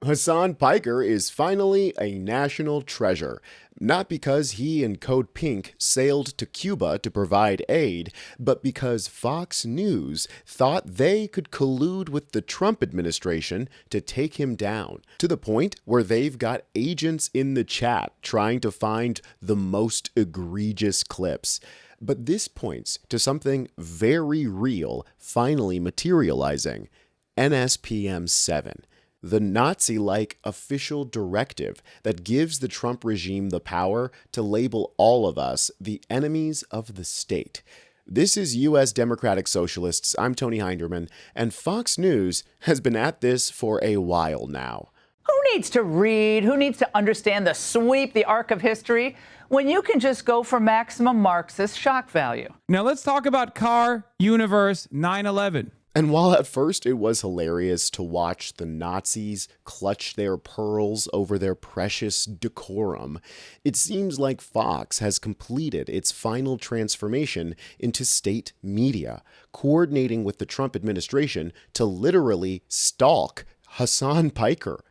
Hasan Piker is finally a national treasure, not because he and Code Pink sailed to Cuba to provide aid, but because Fox News thought they could collude with the Trump administration to take him down, to the point where they've got agents in the chat trying to find the most egregious clips. But this points to something very real finally materializing: NSPM 7. The Nazi-like official directive that gives the Trump regime the power to label all of us the enemies of the state. This is U.S. Democratic Socialists. I'm Tony Hinderman, and Fox News has been at this for a while now. Who needs to read? Who needs to understand the sweep, the arc of history, when you can just go for maximum Marxist shock value? Now let's talk about Car Universe 9/11. And while at first it was hilarious to watch the Nazis clutch their pearls over their precious decorum, it seems like Fox has completed its final transformation into state media, coordinating with the Trump administration to literally stalk Hasan Piker.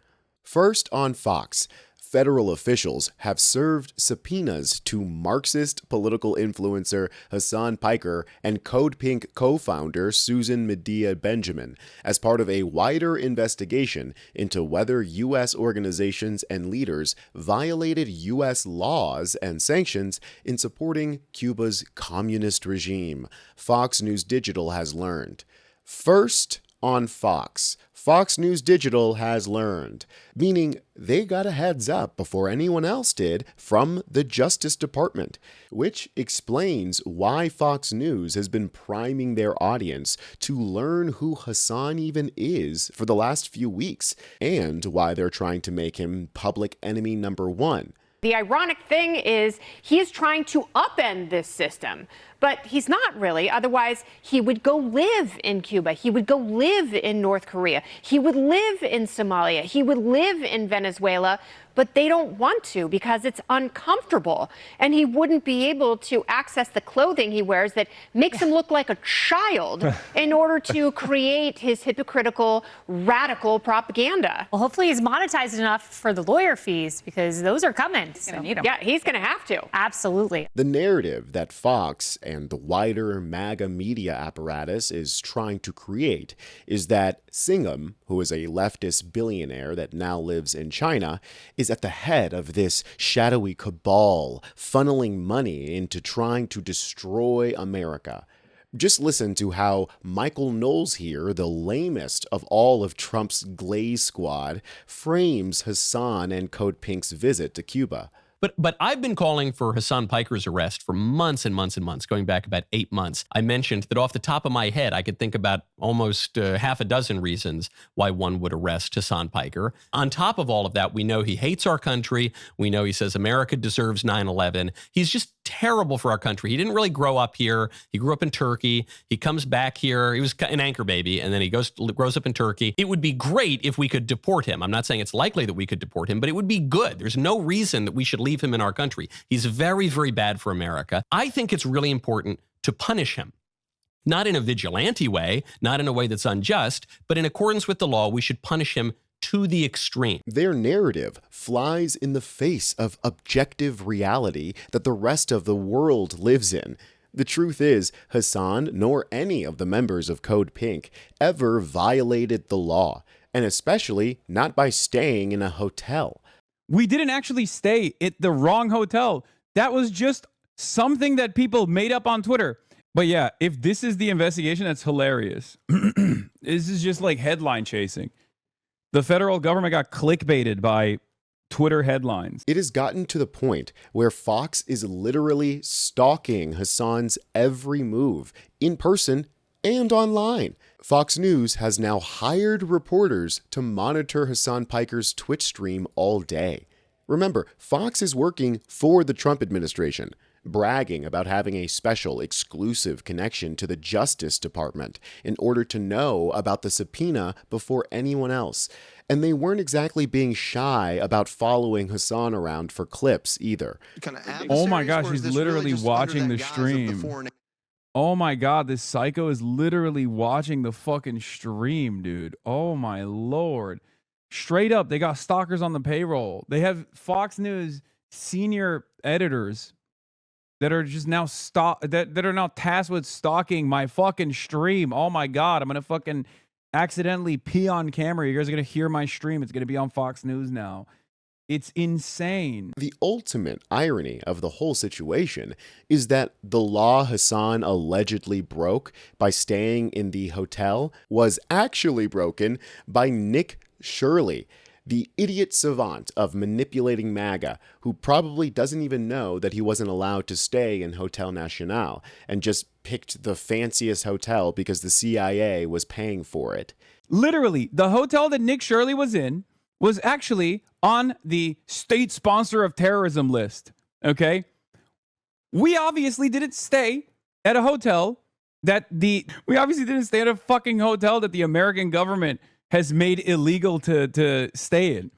First on Fox, federal officials have served subpoenas to Marxist political influencer Hasan Piker and Code Pink co-founder Susan Medea Benjamin as part of a wider investigation into whether U.S. organizations and leaders violated U.S. laws and sanctions in supporting Cuba's communist regime, Fox News Digital has learned. First on Fox, Fox News Digital has learned, meaning they got a heads up before anyone else did from the Justice Department, which explains why Fox News has been priming their audience to learn who Hasan even is for the last few weeks, and why they're trying to make him public enemy number one. The ironic thing is he is trying to upend this system, but he's not really. Otherwise, he would go live in Cuba. He would go live in North Korea. He would live in Somalia. He would live in Venezuela. But they don't want to because it's uncomfortable. And he wouldn't be able to access the clothing he wears that makes him look like a child in order to create his hypocritical, radical propaganda. Well, hopefully he's monetized enough for the lawyer fees, because those are coming. He's going to need them. Yeah, he's going to have to. Absolutely. The narrative that Fox and the wider MAGA media apparatus is trying to create is that Singham, who is a leftist billionaire that now lives in China, is at the head of this shadowy cabal, funneling money into trying to destroy America. Just listen to how Michael Knowles here, the lamest of all of Trump's Glaze Squad, frames Hasan and Code Pink's visit to Cuba. But I've been calling for Hasan Piker's arrest for months and months and months, going back about 8 months. I mentioned that off the top of my head, I could think about almost half a dozen reasons why one would arrest Hasan Piker. On top of all of that, we know he hates our country. We know he says America deserves 9/11. He's just terrible for our country. He didn't really grow up here. He grew up in Turkey. He comes back here. He was an anchor baby, and then he grows up in Turkey. It would be great if we could deport him. I'm not saying it's likely that we could deport him, but it would be good. There's no reason that we should leave him in our country. He's very, very bad for America. I think it's really important to punish him. Not in a vigilante way, not in a way that's unjust, but in accordance with the law, we should punish him to the extreme. Their narrative flies in the face of objective reality that the rest of the world lives in. The truth is, Hasan, nor any of the members of Code Pink, ever violated the law, and especially not by staying in a hotel. We didn't actually stay at the wrong hotel. That was just something that people made up on Twitter. But yeah, if this is the investigation, that's hilarious. This is just like headline chasing. The federal government got clickbaited by Twitter headlines. It has gotten to the point where Fox is literally stalking Hasan's every move, in person and online. Fox News has now hired reporters to monitor Hasan Piker's Twitch stream all day. Remember, Fox is working for the Trump administration, bragging about having a special, exclusive connection to the Justice Department in order to know about the subpoena before anyone else. And they weren't exactly being shy about following Hasan around for clips either. Oh my gosh, he's literally watching the stream. Oh my God, this psycho is literally watching the fucking stream, dude. Oh my Lord. Straight up, they got stalkers on the payroll. They have Fox News senior editors that are just now that are now tasked with stalking my fucking stream. Oh my God, I'm gonna fucking accidentally pee on camera. You guys are gonna hear my stream. It's gonna be on Fox News now. It's insane. The ultimate irony of the whole situation is that the law Hasan allegedly broke by staying in the hotel was actually broken by Nick Shirley, the idiot savant of manipulating MAGA, who probably doesn't even know that he wasn't allowed to stay in Hotel Nacional and just picked the fanciest hotel because the CIA was paying for it. Literally, the hotel that Nick Shirley was in was actually on the state sponsor of terrorism list. Okay? We obviously didn't stay at a hotel we obviously didn't stay at a fucking hotel that the American government has made illegal to stay in.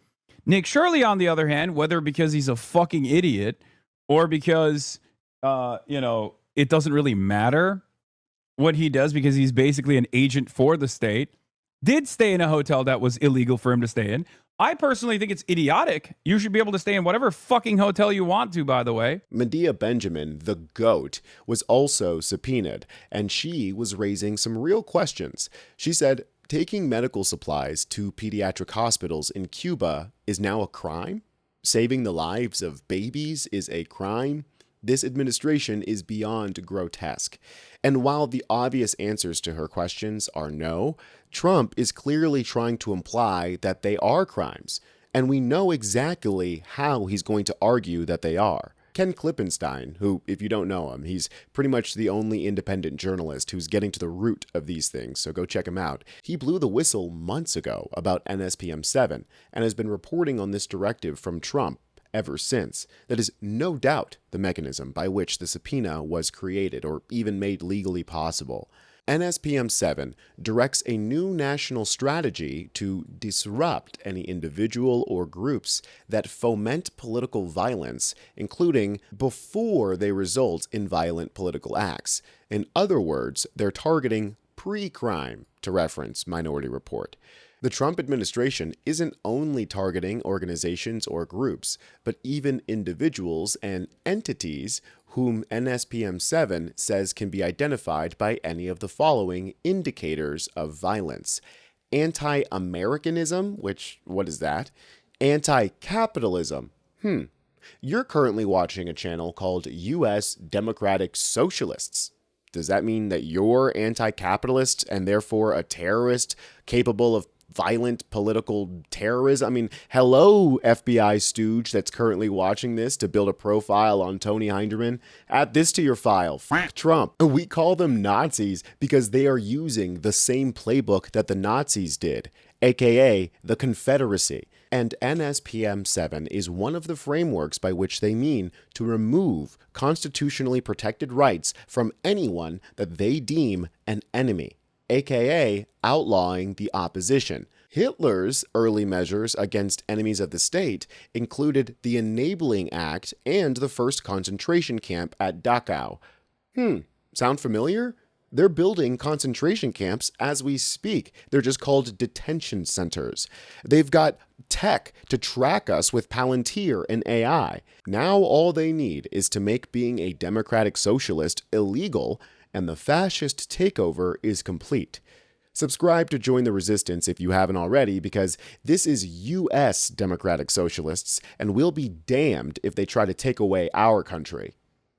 Nick Shirley, on the other hand, whether because he's a fucking idiot or because, it doesn't really matter what he does because he's basically an agent for the state, did stay in a hotel that was illegal for him to stay in. I personally think it's idiotic. You should be able to stay in whatever fucking hotel you want to, by the way. Medea Benjamin, the GOAT, was also subpoenaed, and she was raising some real questions. She said, taking medical supplies to pediatric hospitals in Cuba is now a crime? Saving the lives of babies is a crime? This administration is beyond grotesque. And while the obvious answers to her questions are no, Trump is clearly trying to imply that they are crimes. And we know exactly how he's going to argue that they are. Ken Klippenstein, who, if you don't know him, he's pretty much the only independent journalist who's getting to the root of these things, so go check him out. He blew the whistle months ago about NSPM 7 and has been reporting on this directive from Trump ever since. That is no doubt the mechanism by which the subpoena was created or even made legally possible. NSPM 7 directs a new national strategy to disrupt any individual or groups that foment political violence, including before they result in violent political acts. In other words, they're targeting pre-crime, to reference Minority Report. The Trump administration isn't only targeting organizations or groups, but even individuals and entities whom NSPM 7 says can be identified by any of the following indicators of violence. Anti-Americanism, what is that? Anti-capitalism. You're currently watching a channel called US Democratic Socialists. Does that mean that you're anti-capitalist and therefore a terrorist capable of violent political terrorism? I mean, hello, FBI stooge that's currently watching this to build a profile on Tony Hinderman. Add this to your file. F Trump. We call them Nazis because they are using the same playbook that the Nazis did, aka the Confederacy. And NSPM 7 is one of the frameworks by which they mean to remove constitutionally protected rights from anyone that they deem an enemy, aka outlawing the opposition. Hitler's early measures against enemies of the state included the Enabling Act and the first concentration camp at Dachau. Sound familiar? They're building concentration camps as we speak. They're just called detention centers. They've got tech to track us with Palantir and AI. Now all they need is to make being a democratic socialist illegal, and the fascist takeover is complete. Subscribe to join the resistance if you haven't already, because this is US Democratic Socialists, and we'll be damned if they try to take away our country.